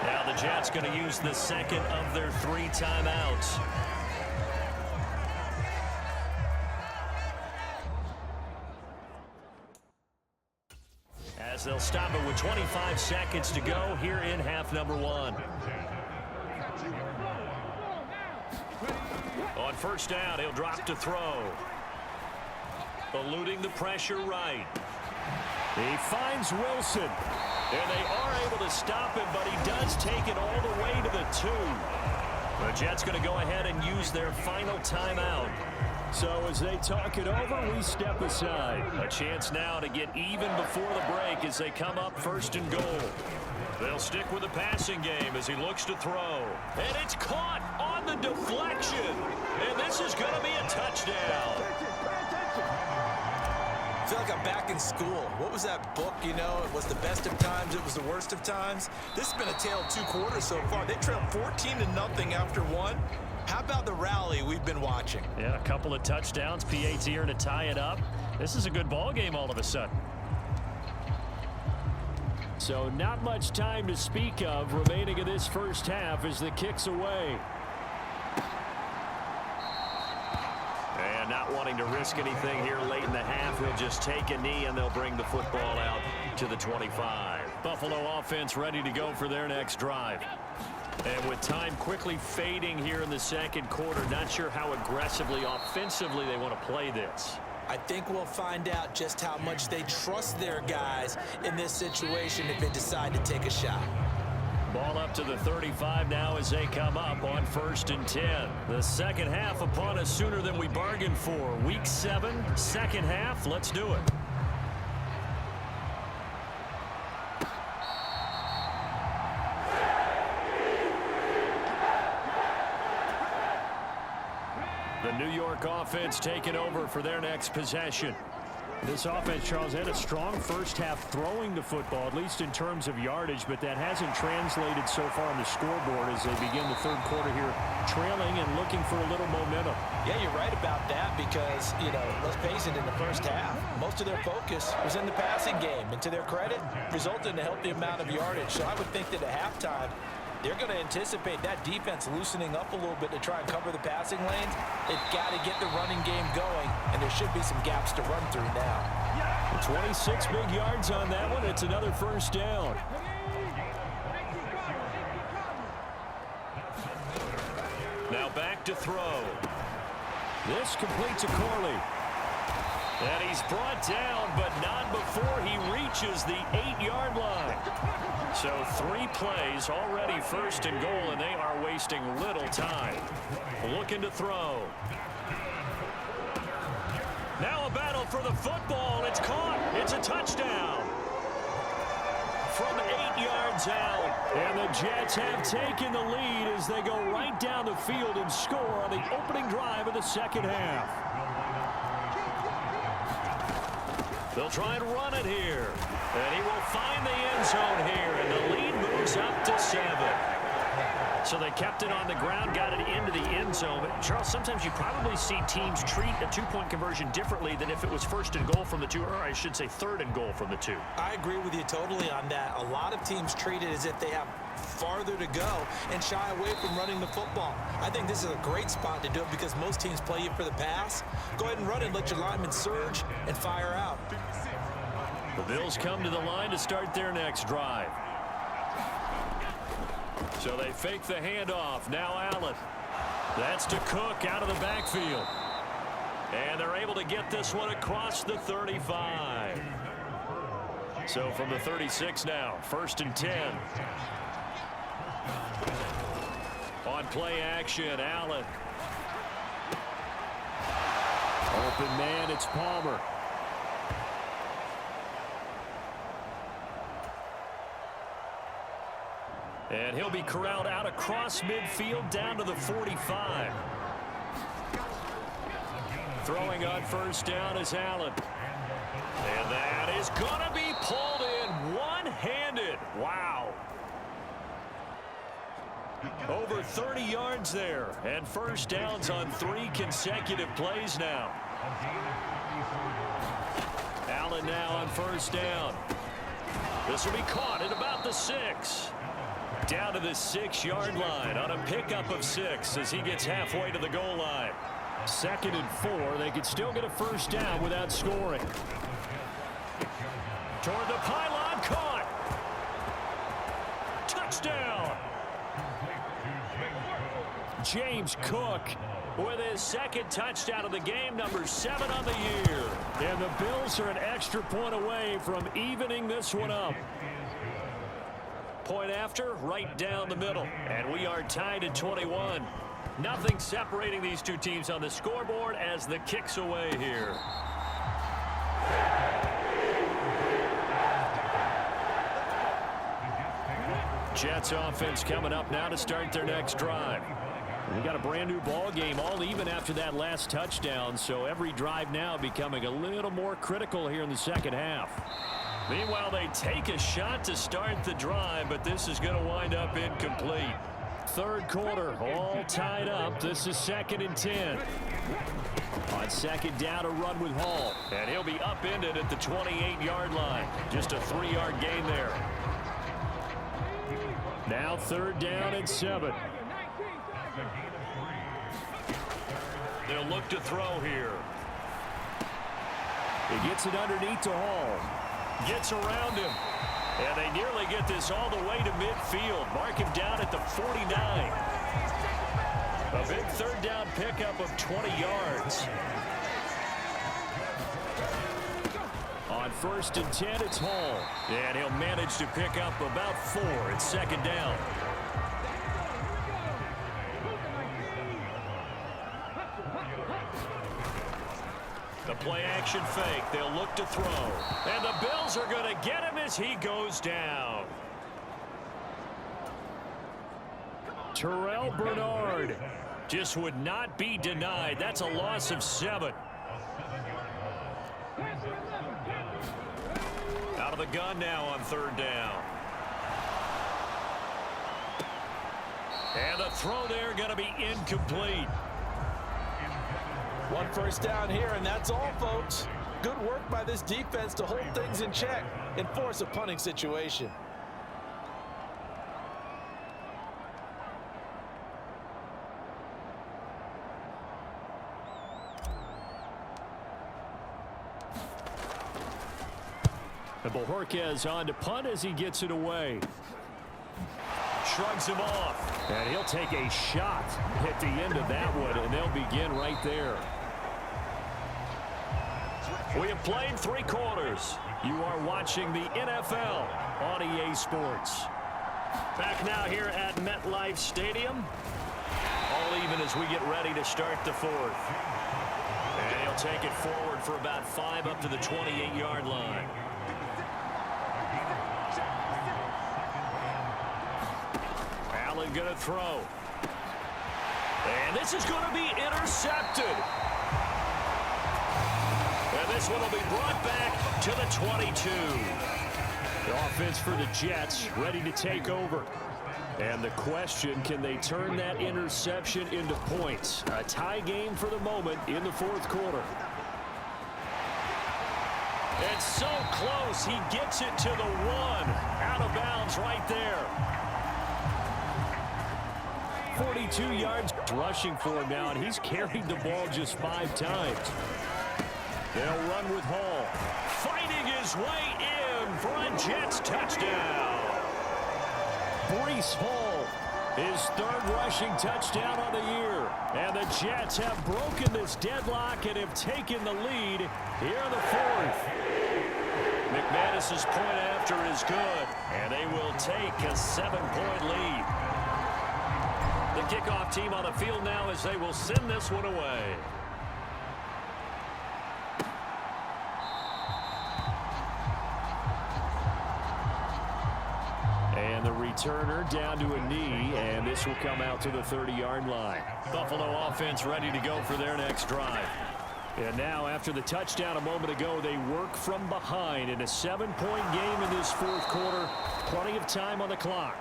Now the Jets going to use the second of their 3 timeouts. As they'll stop it with 25 seconds to go here in half number 1. On first down, he'll drop to throw. Eluding the pressure right. He finds Wilson. And they are able to stop him, but he does take it all the way to the 2. The Jets going to go ahead and use their final timeout. So as they talk it over, we step aside. A chance now to get even before the break as they come up first and goal. They'll stick with the passing game as he looks to throw. And it's caught on the deflection. And this is going to be a touchdown. I feel like I'm back in school. What was that book, you know? It was the best of times. It was the worst of times. This has been a tale of 2 quarters so far. They trailed 14-0 after 1. How about the rally we've been watching? Yeah, a couple of touchdowns. PAT here to tie it up. This is a good ball game all of a sudden. So not much time to speak of remaining in this first half as the kick's away. And not wanting to risk anything here late in the half, he'll just take a knee and they'll bring the football out to the 25. Buffalo offense ready to go for their next drive. And with time quickly fading here in the second quarter, not sure how aggressively, offensively they want to play this. I think we'll find out just how much they trust their guys in this situation if they decide to take a shot. Ball up to the 35 now as they come up on 1st and 10. The second half upon us sooner than we bargained for. Week 7, second half. Let's do it. The New York offense taking over for their next possession. This offense, Charles, had a strong first half throwing the football, at least in terms of yardage, but that hasn't translated so far on the scoreboard as they begin the third quarter here, trailing and looking for a little momentum. Yeah, you're right about that because, you know, let's face it, in the first half, most of their focus was in the passing game. And to their credit, resulted in a healthy amount of yardage. So I would think that at halftime, they're going to anticipate that defense loosening up a little bit to try and cover the passing lanes. They've got to get the running game going, and there should be some gaps to run through now. 26 big yards on that one. It's another first down. Now back to throw. This complete to Corley. And he's brought down, but not before he reaches the 8-yard line. So 3 plays already first and goal, and they are wasting little time. Looking to throw. Now a battle for the football. It's caught. It's a touchdown. From 8 yards out. And the Jets have taken the lead as they go right down the field and score on the opening drive of the second half. They'll try and run it here. And he will find the end zone here. And the lead moves up to 7. So they kept it on the ground, got it into the end zone. But Charles, sometimes you probably see teams treat a 2-point conversion differently than if it was first and goal from the 2, or I should say third and goal from the 2. I agree with you totally on that. A lot of teams treat it as if they have farther to go and shy away from running the football. I think this is a great spot to do it because most teams play you for the pass. Go ahead and run it, let your linemen surge and fire out. The Bills come to the line to start their next drive. So they fake the handoff. Now Allen. That's to Cook out of the backfield. And they're able to get this one across the 35. So from the 36 now, 1st and 10. On play action, Allen. Open man, it's Palmer. And he'll be corralled out across midfield down to the 45. Throwing on first down is Allen. And that is going to be pulled in one-handed. Wow. Over 30 yards there. And first downs on 3 consecutive plays now. Allen now on first down. This will be caught at about the 6. Down to the 6-yard line on a pickup of 6 as he gets halfway to the goal line. 2nd and 4. They could still get a first down without scoring. Toward the pylon, caught. Touchdown. James Cook with his 2nd touchdown of the game, number 7 on the year. And the Bills are an extra point away from evening this one up. Point after, right down the middle. And we are tied at 21. Nothing separating these two teams on the scoreboard as the kick's away here. Jets offense coming up now to start their next drive. We got a brand new ball game, all even after that last touchdown, so every drive now becoming a little more critical here in the second half. Meanwhile, they take a shot to start the drive, but this is going to wind up incomplete. 3rd quarter, all tied up. This is 2nd and 10. On 2nd down, a run with Hall, and he'll be upended at the 28-yard line. Just a 3-yard gain there. Now 3rd down and 7. They'll look to throw here. He gets it underneath to Hall. Gets around him. And they nearly get this all the way to midfield. Mark him down at the 49. A big 3rd down pickup of 20 yards. On 1st and 10, it's Hall. And he'll manage to pick up about 4 at 2nd down. The play action fake. They'll look to throw. And the Bills are going to get him as he goes down. Terrell Bernard just would not be denied. That's a loss of 7. Out of the gun now on 3rd down. And the throw there going to be incomplete. 1 first down here, and that's all, folks. Good work by this defense to hold things in check and force a punting situation. And Bojorquez on to punt as he gets it away. Shrugs him off. And he'll take a shot at the end of that one, and they'll begin right there. We have played 3 quarters. You are watching the NFL on EA Sports. Back now here at MetLife Stadium. All even as we get ready to start the 4th. And he'll take it forward for about 5 up to the 28-yard line. Allen going to throw. And this is going to be intercepted. And this one will be brought back to the 22. The offense for the Jets ready to take over. And the question, can they turn that interception into points? A tie game for the moment in the 4th quarter. It's so close. He gets it to the 1. Out of bounds right there. 42 yards rushing for him now, and he's carried the ball just 5 times. They'll run with Hall. Fighting his way in for a Jets touchdown. Breece Hall, his 3rd rushing touchdown on the year. And the Jets have broken this deadlock and have taken the lead here in the 4th. McManus's point after is good, and they will take a 7-point lead. The kickoff team on the field now as they will send this one away. And the returner down to a knee, and this will come out to the 30-yard line. Buffalo offense ready to go for their next drive. And now, after the touchdown a moment ago, they work from behind in a 7-point game in this 4th quarter. Plenty of time on the clock.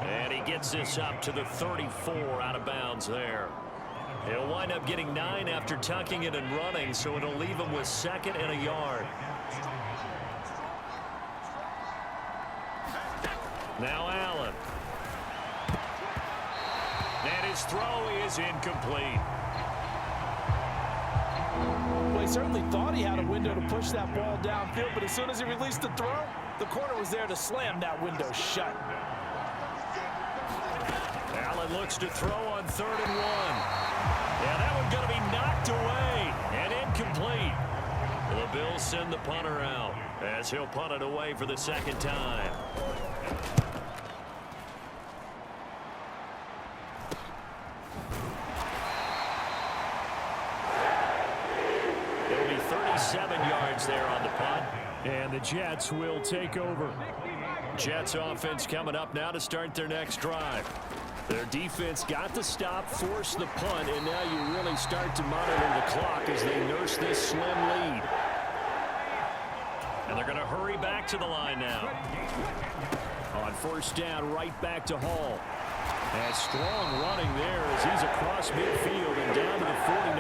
And he gets this up to the 34 out of bounds there. He'll wind up getting 9 after tucking it and running, so it'll leave him with 2nd and a yard. Now Allen. And his throw is incomplete. Well, he certainly thought he had a window to push that ball downfield, but as soon as he released the throw, the corner was there to slam that window shut. Allen looks to throw on 3rd and 1. Yeah, that one going to be knocked away and incomplete. The Bills send the punter out as he'll punt it away for the second time. It'll be 37 yards there on the punt. And the Jets will take over. Jets offense coming up now to start their next drive. Their defense got the stop, forced the punt, and now you really start to monitor the clock as they nurse this slim lead. And they're going to hurry back to the line now. On 1st down, right back to Hall. And strong running there as he's across midfield and down to the 49.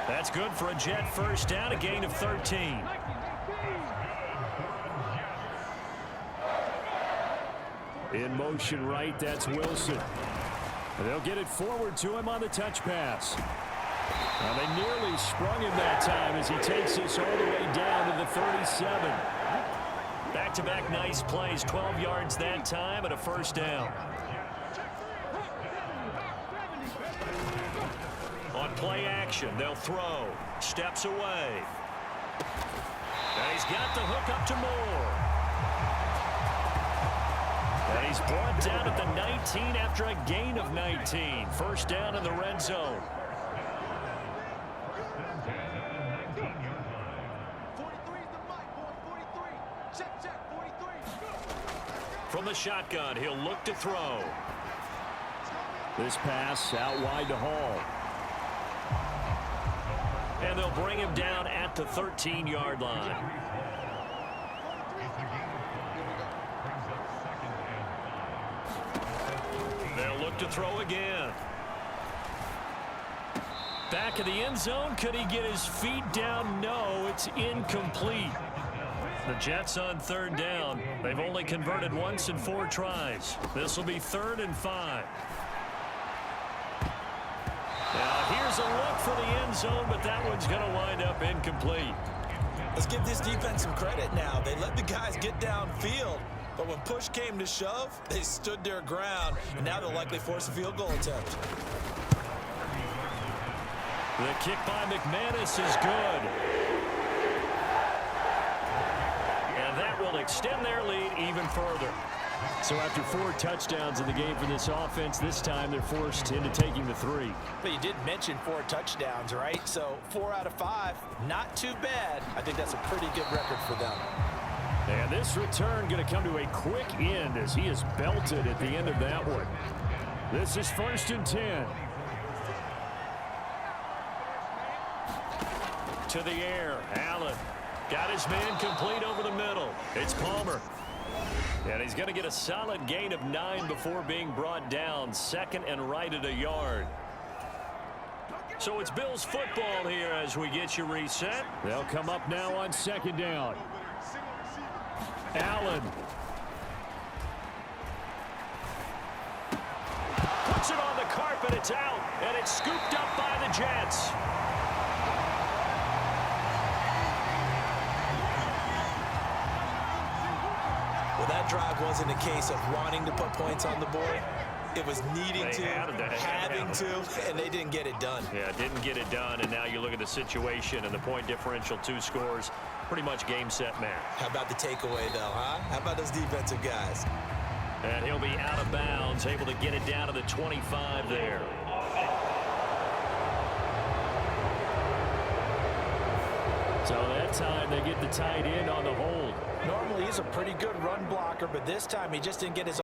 That's good for a Jet 1st down, a gain of 13. In motion right, that's Wilson. They'll get it forward to him on the touch pass. Now they nearly sprung him that time as he takes this all the way down to the 37. Back-to-back nice plays, 12 yards that time and a 1st down. On play action, they'll throw. Steps away. And he's got the hook up to Moore. And he's brought down at the 19 after a gain of 19. 1st down in the red zone. 43 is the mic, boy. 43. Check, 43. From the shotgun, he'll look to throw. This pass out wide to Hall. And they'll bring him down at the 13-yard line. They'll look to throw again. Back of the end zone. Could he get his feet down? No, it's incomplete. The Jets on 3rd down. They've only converted once in 4 tries. This will be 3rd and 5. Now here's a look for the end zone, but that one's going to wind up incomplete. Let's give this defense some credit now. They let the guys get downfield, but when push came to shove, they stood their ground, and now they'll likely force a field goal attempt. The kick by McManus is good. And that will extend their lead even further. So after 4 touchdowns in the game for this offense, this time they're forced into taking the 3. But you did mention 4 touchdowns, right? So 4 out of 5, not too bad. I think that's a pretty good record for them. And this return going to come to a quick end as he is belted at the end of that one. This is 1st and 10. To the air, Allen got his man complete over the middle. It's Palmer. And he's going to get a solid gain of 9 before being brought down. 2nd and right at a yard. So it's Bills football here as we get you reset. They'll come up now on 2nd down. Allen. Puts it on the carpet. It's out. And it's scooped up by the Jets. Well, that drive wasn't a case of wanting to put points on the board. It was needing to, having to, and they didn't get it done. Yeah, didn't get it done, and now you look at the situation and the point differential, 2 scores, pretty much game, set, match. How about the takeaway, though, huh? How about those defensive guys? And he'll be out of bounds, able to get it down to the 25 there. So that time they get the tight end on the hold. Normally, he's a pretty good run blocker, but this time he just didn't get his